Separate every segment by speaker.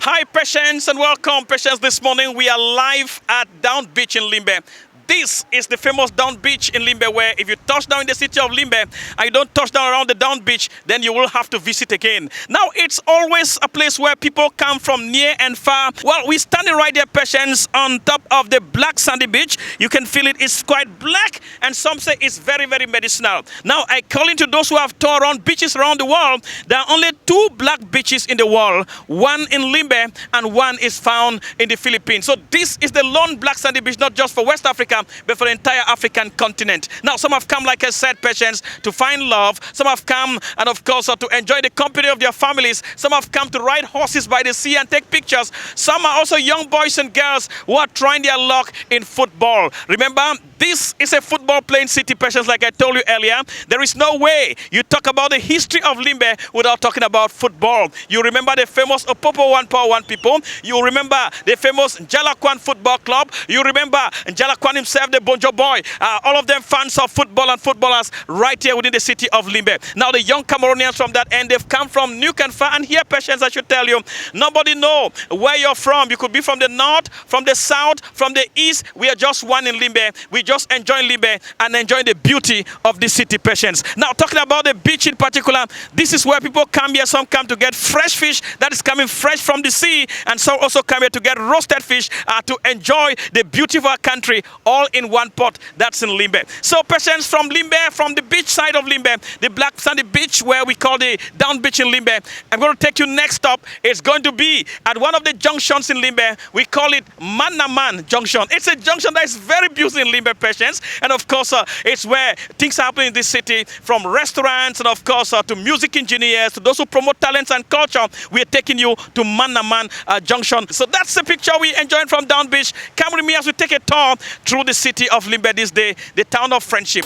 Speaker 1: Hi, Patience, and welcome, Patience. This morning we are live at Down Beach in Limbe. This is the famous Down Beach in Limbe, where if you touch down in the city of Limbe and you don't touch down around the Down Beach, then you will have to visit again. Now, it's always a place where people come from near and far. Well, we're standing right there, Patience, on top of the black sandy beach. You can feel it. It's quite black, and some say it's very, very medicinal. Now, I call into those who have toured around beaches around the world. There are only 2 black beaches in the world. One in Limbe, and one is found in the Philippines. So this is the lone black sandy beach, not just for West Africa, but for the entire African continent. Now, some have come, like I said, Patience, to find love. Some have come, and of course, to enjoy the company of their families. Some have come to ride horses by the sea and take pictures. Some are also young boys and girls who are trying their luck in football. Remember, this is a football playing city, Patience, like I told you earlier. There is no way you talk about the history of Limbe without talking about football. You remember the famous Opopo 1 Power 1 people. You remember the famous Njalakwan Football Club. You remember Njalakwan himself, the Bonjo Boy. All of them fans of football and footballers right here within the city of Limbe. Now, the young Cameroonians from that end, they've come from Nuke and Far. And here, Patience, I should tell you, nobody know where you're from. You could be from the north, from the south, from the east. We are just one in Limbe. We just enjoy Limbe and enjoy the beauty of the city, Patience. Now, talking about the beach in particular, this is where people come here. Some come to get fresh fish that is coming fresh from the sea, and some also come here to get roasted fish to enjoy the beauty of our country, all in one pot. That's in Limbe. So, Patience, from Limbe, from the beach side of Limbe, the black sandy beach where we call the Down Beach in Limbe, I'm going to take you next stop. It's going to be at one of the junctions in Limbe. We call it Man Junction. It's a junction that is very beautiful in Limbe, Patience. And of course, it's where things happen in this city, from restaurants and of course to music engineers, to those who promote talents and culture. We are taking you to Man Junction. So that's the picture we're enjoying from Down Beach. Come with me as we take a tour through the city of Limbe this day, the town of friendship.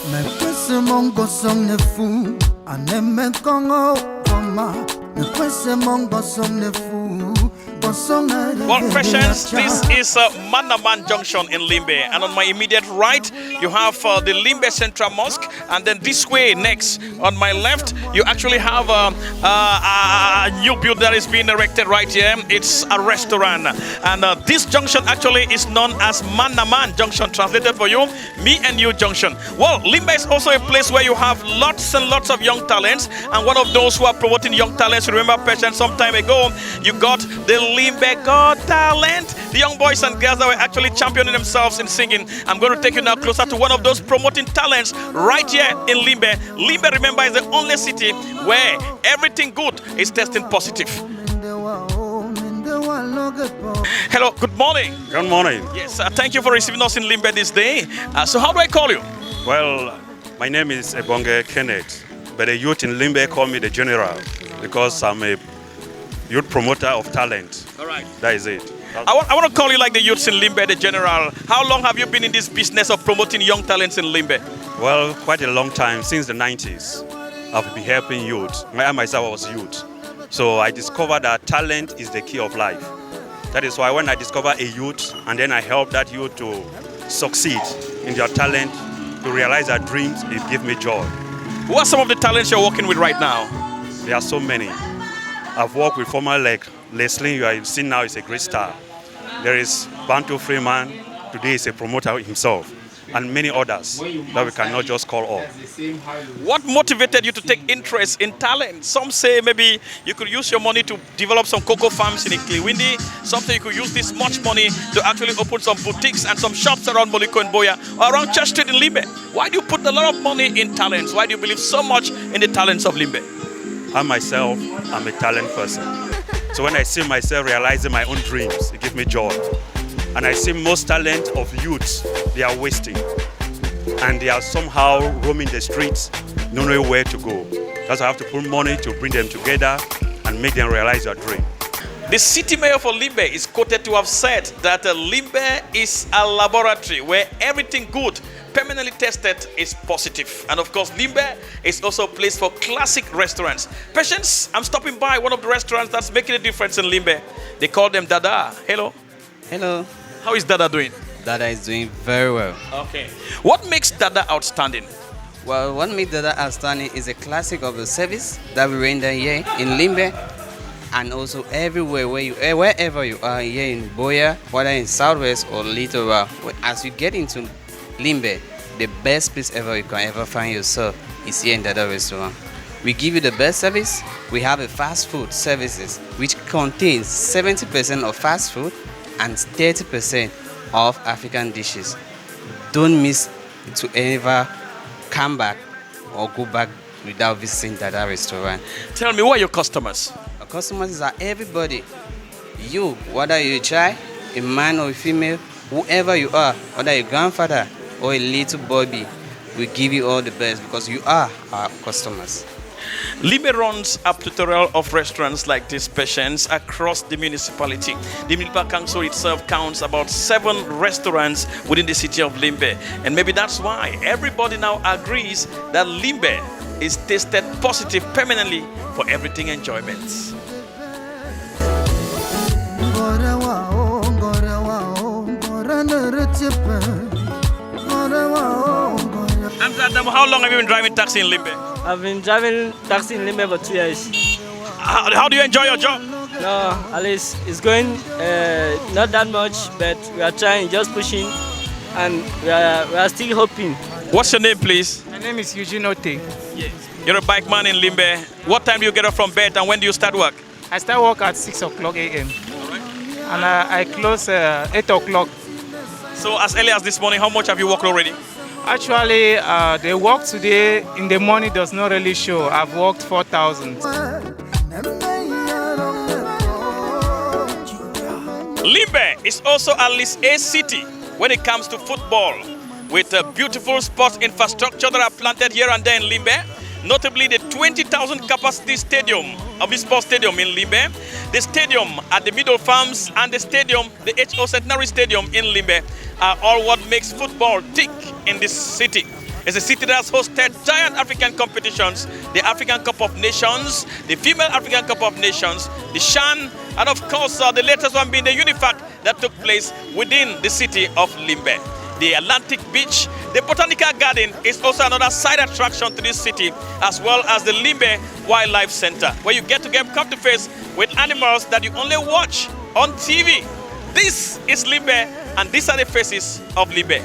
Speaker 1: Well, Patience, this is Man Junction in Limbe, and on my immediate right you have the Limbe Central Mosque, and then this way next on my left you actually have a new building that is being erected right here. It's a restaurant, and this junction actually is known as Man Junction, translated for you, me and you junction. Well, Limbe is also a place where you have lots and lots of young talents, and one of those who are promoting young talents, remember, Patience, some time ago you got the Limbe Got Talent, the young boys and girls that were actually championing themselves in singing. I'm going to take you now closer to one of those promoting talents right here in Limbe. Limbe, remember, is the only city where everything good is testing positive. Hello, good morning.
Speaker 2: Good morning.
Speaker 1: Yes, thank you for receiving us in Limbe this day. So how do I call you?
Speaker 2: Well, my name is Ebonge Kenneth, but the youth in Limbe call me the General because I'm a youth promoter of talent.
Speaker 1: All right.
Speaker 2: That is it.
Speaker 1: I want to call you like the youths in Limbe, the General. How long have you been in this business of promoting young talents in Limbe?
Speaker 2: Well, quite a long time, since the 90s. I've been helping youth. I myself was youth. So I discovered that talent is the key of life. That is why when I discover a youth and then I help that youth to succeed in their talent, to realize their dreams, it gives me joy.
Speaker 1: Who are some of the talents you're working with right now?
Speaker 2: There are so many. I've worked with former like Leslie, you are seeing now, is a great star. There is Bantu Freeman, today is a promoter himself, and many others that we cannot just call off.
Speaker 1: What motivated you to take interest in talent? Some say maybe you could use your money to develop some cocoa farms in Ikliwindi. Some say you could use this much money to actually open some boutiques and some shops around Moliko and Boya or around Church Street in Limbe. Why do you put a lot of money in talents? Why do you believe so much in the talents of Limbe?
Speaker 2: I myself, I'm a talent person. So when I see myself realizing my own dreams, it gives me joy. And I see most talent of youths, they are wasting. And they are somehow roaming the streets, don't know where to go. That's why I have to put money to bring them together and make them realize their dream.
Speaker 1: The city mayor for Limbe is quoted to have said that Limbe is a laboratory where everything good, permanently tested, is positive. And of course, Limbe is also a place for classic restaurants. Patience, I'm stopping by one of the restaurants that's making a difference in Limbe. They call them Dada. Hello.
Speaker 3: Hello.
Speaker 1: How is Dada doing?
Speaker 3: Dada is doing very well.
Speaker 1: Okay. What makes Dada outstanding?
Speaker 3: Well, what makes Dada outstanding is a classic of the service that we render here in Limbe. and also everywhere wherever you are here in Boya, whether in Southwest or Littoral. As you get into Limbe, the best place ever you can ever find yourself is here in Dada Restaurant. We give you the best service. We have a fast food services which contains 70% of fast food and 30% of African dishes. Don't miss to ever come back or go back without visiting Dada Restaurant.
Speaker 1: Tell me, who are your customers?
Speaker 3: Our customers are everybody. You, whether you're a child, a man or a female, whoever you are, whether your grandfather or a little baby, we give you all the best because you are our customers.
Speaker 1: LIMBE runs a plethora of restaurants like this, Patience, across the municipality. The municipal council itself counts about 7 restaurants within the city of Limbe. And maybe that's why everybody now agrees that Limbe is tasted positive permanently for everything enjoyment. How long have you been driving taxi in Limbe?
Speaker 4: I've been driving taxi in Limbe for 2 years.
Speaker 1: How do you enjoy your job?
Speaker 4: No, at least it's going not that much, but we are trying, just pushing, and we are still hoping.
Speaker 1: What's your name, please?
Speaker 5: My name is Eugene Ote.
Speaker 1: Yes. You're a bike man in Limbe. What time do you get up from bed and when do you start work?
Speaker 5: I start work at 6 o'clock a.m. And I close 8 o'clock.
Speaker 1: So as early as this morning, how much have you worked already?
Speaker 5: Actually, the work today in the morning does not really show. I've worked 4,000.
Speaker 1: Limbe is also at least a city when it comes to football, with beautiful sports infrastructure that are planted here and there in Limbe, notably the 20,000 capacity stadium of the sports stadium in Limbe, the stadium at the Middle Farms, and the stadium, the HO Centenary Stadium in Limbe, are all what makes football tick in this city. It's a city that has hosted giant African competitions, the African Cup of Nations, the Female African Cup of Nations, the Shan, and of course the latest one being the Unifac that took place within the city of Limbe. The Atlantic Beach, the Botanical Garden is also another side attraction to this city, as well as the Limbe Wildlife Center, where you get to come to face with animals that you only watch on TV. This is Limbe, and these are the faces of Limbe.